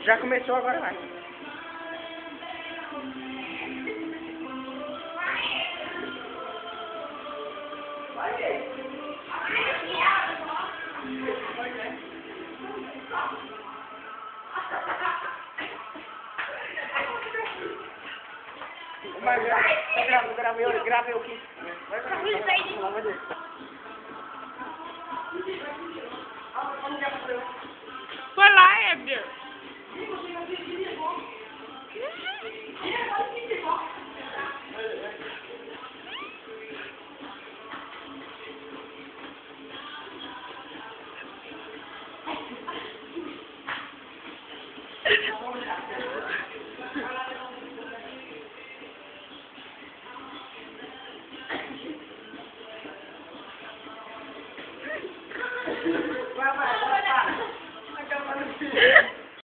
Já começou agora, vai. Vai, grava eu aqui. Vai lá, Edgar. Vai.